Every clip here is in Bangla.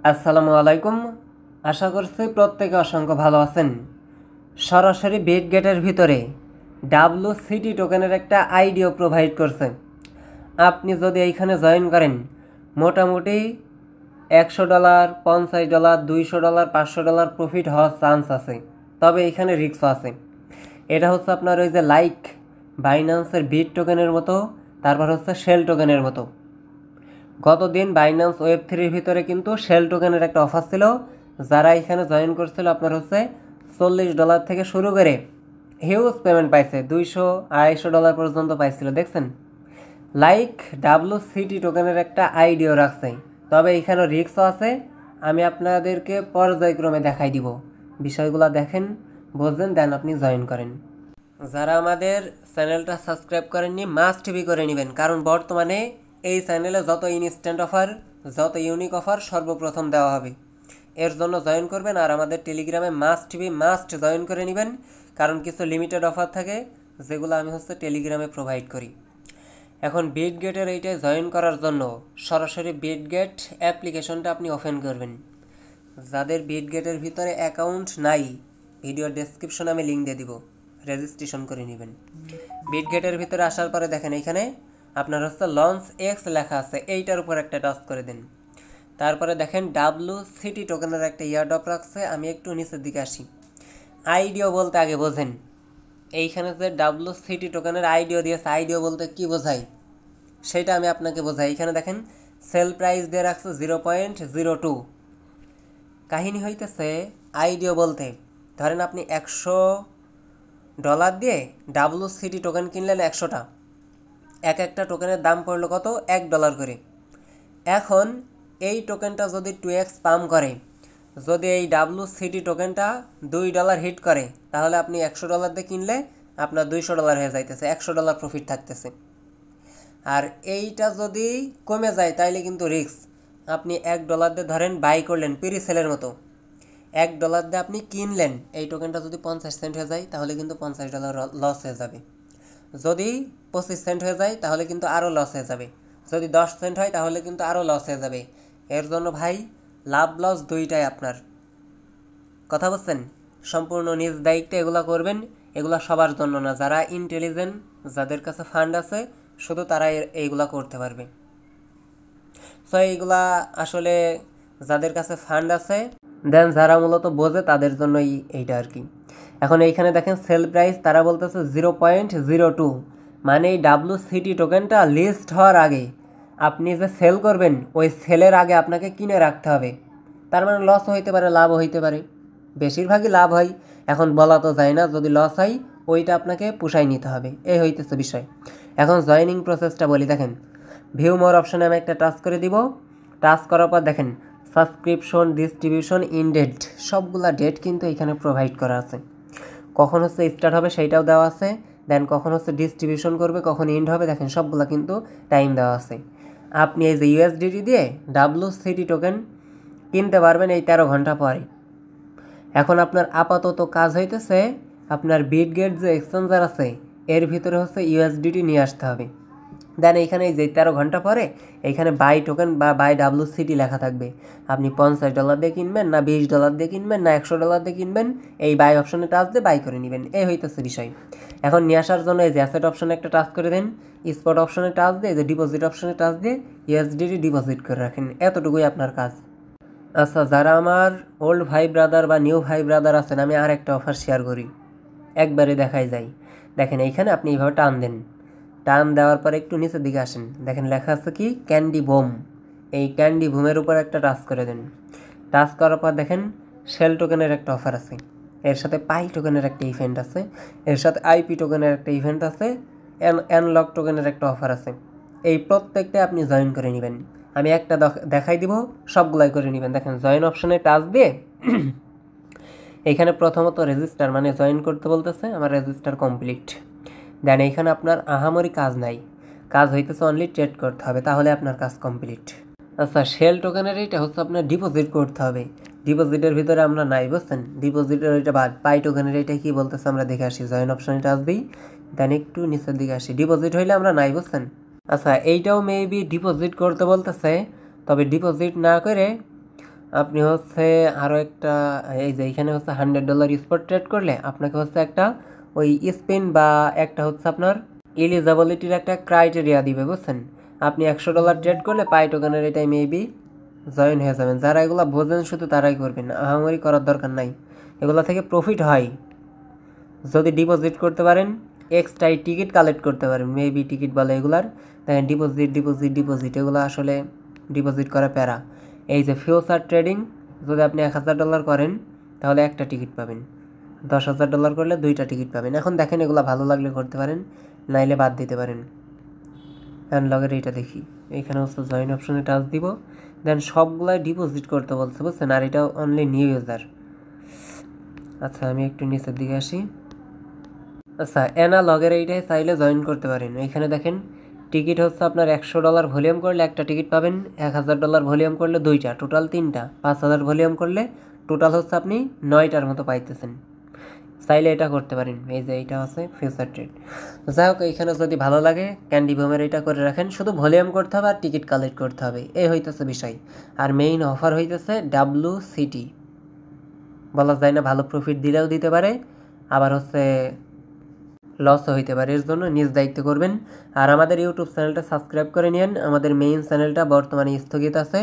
আসসালামু আলাইকুম। আশা করছি প্রত্যেকে অসংখ্য ভালো আছেন। সরাসরি বিট গেটের ভিতরে WCT টোকেনের একটা আইডিও প্রোভাইড করছে। আপনি যদি এইখানে জয়েন করেন মোটামুটি $100, $50, $200, $500 প্রফিট হওয়ার চান্স আছে, তবে এখানে রিস্কও আছে। এটা হচ্ছে আপনার ওই যে লাইক বাইন্যান্সের বিট টোকেনের মতো, তারপর হচ্ছে শেল টোকেনের মতো। গতদিন বাইন্যান্স ওয়েব3-র ভিতরে কিন্তু শেল টোকেনের একটা অফার ছিল। যারা এখানে জয়েন করছিল আপনার হচ্ছে $40 থেকে শুরু করে হিউজ পেমেন্ট পাইছে, $200-$250 পর্যন্ত পাইছিল। দেখছেন, লাইক WCT টোকেনের একটা আইডিও রাখছে, তবে এখানে রিস্কও আছে। আমি আপনাদেরকে পর্যায়ক্রমে দেখাই দিব। বিষয়গুলো দেখেন, বুঝলেন, দেন আপনি জয়েন করেন। যারা আমাদের চ্যানেলটা সাবস্ক্রাইব করেননি মাস্ট বি করে নেবেন, কারণ বর্তমানে এই চ্যানেলে যত ইনস্ট্যান্ট অফার, যত ইউনিক অফার সর্বপ্রথম দেওয়া হবে। এর জন্য জয়েন করবেন, আর আমাদের টেলিগ্রামে মাস্ট জয়েন করে নেবেন, কারণ কিছু লিমিটেড অফার থাকে যেগুলো আমি টেলিগ্রামে প্রোভাইড করি। এখন বিট গেটের এইটায় জয়েন করার জন্য সরাসরি বিট গেট অ্যাপ্লিকেশনটা আপনি ওপেন করবেন। যাদের বিট গেটের ভিতরে অ্যাকাউন্ট নাই, ভিডিও ডেসক্রিপশনে আমি লিঙ্ক দিয়ে দিব, রেজিস্ট্রেশন করে নেবেন। বিট গেটের ভিতরে আসার পরে দেখেন এইখানে আপনার লঞ্চ এক্স লেখা আছে, এইটার উপর একটা টাচ করে দিন। তারপরে দেখেন WCT টোকেনের একটা ইয়ারড্রপ রাখছে। আমি একটু নিচের দিকে আসি। আইডিও বলতে আগে বোঝেন, এইখানে যে WCT টোকেনের আইডিও দিয়েছে, আইডিও বলতে কি বোঝায় সেটা আমি আপনাকে বোঝাই। এখানে দেখেন সেল প্রাইস দিয়ে রাখছে 0.02। কাহিনী হইতেছে আইডিও বলতে, ধরেন আপনি $100 দিয়ে WCT টোকেন কিনলেন 100টা, একটা টোকেনের দাম পড়লো কত, $1 করে। এখন এই টোকেনটা যদি 2x পাম্প করে, যদি এই WCT টোকেনটা $2 হিট করে, তাহলে আপনি $100 দিয়ে কিনলে আপনার $200 হয়ে যাইতেছে, $100 প্রফিট থাকতেছে। আর এইটা যদি কমে যায় তাইলে কিন্তু রিস্ক। আপনি $1 দিয়ে ধরেন বাই করলেন প্রি সেলের মতো, $1 দিয়ে আপনি কিনলেন, এই টোকেনটা যদি 50 সেন্ট হয়ে যায় তাহলে কিন্তু $50 লস হয়ে যাবে। যদি 25 সেন্ট হয়ে যায় তাহলে কিন্তু আরও লস হয়ে যাবে। যদি 10 সেন্ট হয় তাহলে কিন্তু আরও লস হয়ে যাবে। এর জন্য ভাই লাভ লস দুইটাই আপনার। কথা বলছেন, সম্পূর্ণ নিজ দায়িত্বে এগুলো করবেন। এগুলো সবার জন্য না, যারা ইন্টেলিজেন্ট, যাদের কাছে ফান্ড আছে, শুধু তারা এইগুলা করতে পারবে। সো এইগুলা আসলে যাদের কাছে ফান্ড আছে, দেন যারা মূলত বোঝে তাদের জন্যই এইটা আর কি। এখন এইখানে দেখেন সেল প্রাইস তারা বলতেছে 0.02, মানে এই WCT টোকেনটা লিস্ট হওয়ার আগে আপনি যে সেল করবেন ওই সেলের আগে আপনাকে কিনে রাখতে হবে। তার মানে লস হইতে পারে, লাভও হইতে পারে, বেশিরভাগই লাভ হয়। এখন বলা তো যায় না, যদি লস হয় ওইটা আপনাকে পুষাই নিতে হবে, এই হইতেছে বিষয়। এখন জয়েনিং প্রসেসটা বলি, দেখেন ভিউ মোর অপশানে আমি একটা টাচ করে দিব। টাচ করার পর দেখেন সাবস্ক্রিপশন, ডিস্ট্রিবিউশন, ইনডেট, সবগুলা ডেট কিন্তু এখানে প্রোভাইড করা আছে। কখন স্টার্ট হবে সেইটাও দেওয়া আছে, দেন কখন ডিস্ট্রিবিউশন করবে, কখন এন্ড হবে, দেখেন সবগুলা কিন্তু টাইম দেওয়া আছে। আপনি এই যে USDT দিয়ে WCT টোকেন কিনতে পারবেন এই 13 ঘন্টা পরে। এখন আপনার আপাতত কাজ হইতেছে আপনার বিট গেট যে এক্সচেঞ্জার আছে এর ভিতরে USDT নিয়ে আসতে হবে। দেন এইখানে এই যে 13 ঘন্টা পরে এইখানে বাই টোকেন বা বাই WCT লেখা থাকবে। আপনি $50 দিয়ে কিনবেন না $20 দিয়ে কিনবেন না $100 দিয়ে কিনবেন, এই বাই অপশনে টাচ দিয়ে বাই করে নেবেন, এই হইতেছে বিষয়। এখন নিয়ে আসার জন্য এই যে অ্যাসেট অপশনে একটা টাচ করে দেন, স্পট অপশনে টাচ দিয়ে যে ডিপোজিট অপশনে টাচ দিয়ে USDT ডিপোজিট করে রাখেন, এতটুকুই আপনার কাজ। আচ্ছা, যারা আমার ওল্ড ভাই ব্রাদার বা নিউ ভাই ব্রাদার আছেন, আমি আর একটা অফার শেয়ার করি, একবারে দেখাই যায়। দেখেন এইখানে আপনি এইভাবে টান দেন, টান দেওয়ার পরে একটু নিচের দিকে আসেন, দেখেন লেখা আছে কি ক্যান্ডি বুম। এই ক্যান্ডি বুমের উপর একটা টাচ করে দেন। টাচ করার পর দেখেন শেল টোকেনের একটা অফার আছে, এর সাথে পাই টোকেনের একটা ইভেন্ট আছে, এর সাথে IP টোকেনের একটা ইভেন্ট আছে, অ্যানলক টোকেনের একটা অফার আছে। এই প্রত্যেকটা আপনি জয়েন করে নেবেন। আমি একটা দেখাই দিব, সবগুলাই করে নেবেন। দেখেন জয়েন অপশনে টাচ দিয়ে এইখানে প্রথমত রেজিস্টার মানে জয়েন করতে বলতেছে, আমার রেজিস্টার কমপ্লিট। দেন এইখানে আপনার আহামরি কাজ নাই, কাজ হইতেছে অনলি ট্রেড করতে হবে, তাহলে আপনার কাজ কমপ্লিট। আচ্ছা, শেল টোকেনের এইটা আপনার ডিপোজিট করতে হবে, ডিপোজিটের ভিতরে আমরা নাই, বুঝছেন, ডিপোজিটের ওইটা বাদ। পাই টোকেনের এইটা কি বলতেছে আমরা দেখে আসি। জয়েন অপশনে টাচ দিই, দেন একটু নিচের দিকে আসি, ডিপোজিট হইলে আমরা নাই, বুঝছেন। আচ্ছা, এইটাও মেবি ডিপোজিট করতে বলতেছে, তবে ডিপোজিট না করে আপনি হচ্ছে আরও একটা এই যে এইখানে হচ্ছে $100 স্পট ট্রেড করলে আপনাকে হচ্ছে একটা ওই স্পিন বা একটা হচ্ছে আপনার এলিজিবিলিটির একটা ক্রাইটেরিয়া দিবে, বুঝছেন? আপনি $100 ট্রেড করলে পাই টোকেনের এটাই মেবি জয়েন হয়ে যাবেন। যারা এগুলো বোঝেন শুধু তারাই করবেন, আহামরি করার দরকার নাই। এগুলো থেকে প্রফিট হয় যদি ডিপোজিট করতে পারেন, এক্সট্রা টিকিট কালেক্ট করতে পারেন, মেবি টিকিট বলে এগুলার। দেখেন ডিপোজিট ডিপোজিট ডিপোজিট, এগুলো আসলে ডিপোজিট করা প্যারা। এই যে ফিউচার ট্রেডিং, যদি আপনি $1000 করেন তাহলে একটা টিকিট পাবেন, $10,000 করলে 2টা টিকিট পাবেন। এখন দেখেন এগুলো ভালো লাগলে করতে পারেন, নাইলে বাদ দিতে পারেন। অ্যানলগের এইটা দেখি, এইখানে হচ্ছে জয়েন অপশনে টাচ দিব, দেন সবগুলাই ডিপোজিট করতে বলছে, বুঝছেন? আর এটা অনলি নিউ ইউজার। আচ্ছা আমি একটু নিচের দিকে আসি। আচ্ছা অ্যানালগের এইটাই চাইলে জয়েন করতে পারেন। এখানে দেখেন টিকিট হচ্ছে আপনার $100 ভলিউম করলে একটা টিকিট পাবেন, $1000 ভলিউম করলে 2টা, টোটাল 3টা, 5000 ভলিউম করলে টোটাল হচ্ছে আপনি 9টার মতো পাইতেছেন। চাইলে এটা করতে পারেন। এই যে এইটা আছে ফিউচার ট্রেড। যাই হোক, এইখানে যদি ভালো লাগে ক্যান্ডি বোমের এটা করে রাখেন, শুধু ভলিউম করতে হবে আর টিকিট কালেক্ট করতে হবে, এই হইতেছে বিষয়। আর মেইন অফার হইতেছে WCT, বলা যায় না, ভালো প্রফিট দিলেও দিতে পারে, আবার হচ্ছে লসও হইতে পারে। এর জন্য নিজ দায়িত্ব করবেন। আর আমাদের ইউটিউব চ্যানেলটা সাবস্ক্রাইব করে নিন, আমাদের মেইন চ্যানেলটা বর্তমানে স্থগিত আছে,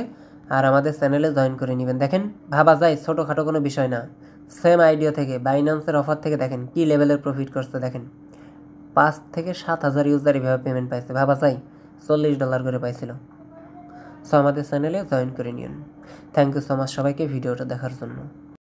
আর আমাদের চ্যানেলে জয়েন করে নেবেন। দেখেন ভাবা যায় ছোটোখাটো কোনো বিষয় না, সেম আইডিয়া থেকে বাইন্যান্সের অফার থেকে দেখেন কী লেভেলের প্রফিট করছে। দেখেন 5 থেকে 7 হাজার ইউজার এভাবে পেমেন্ট পাইছে, ভাবা যায় $40 করে পাইছিল। সো আমাদের চ্যানেলে জয়েন করে নিন। থ্যাংক ইউ সো মাচ সবাইকে ভিডিওটা দেখার জন্য।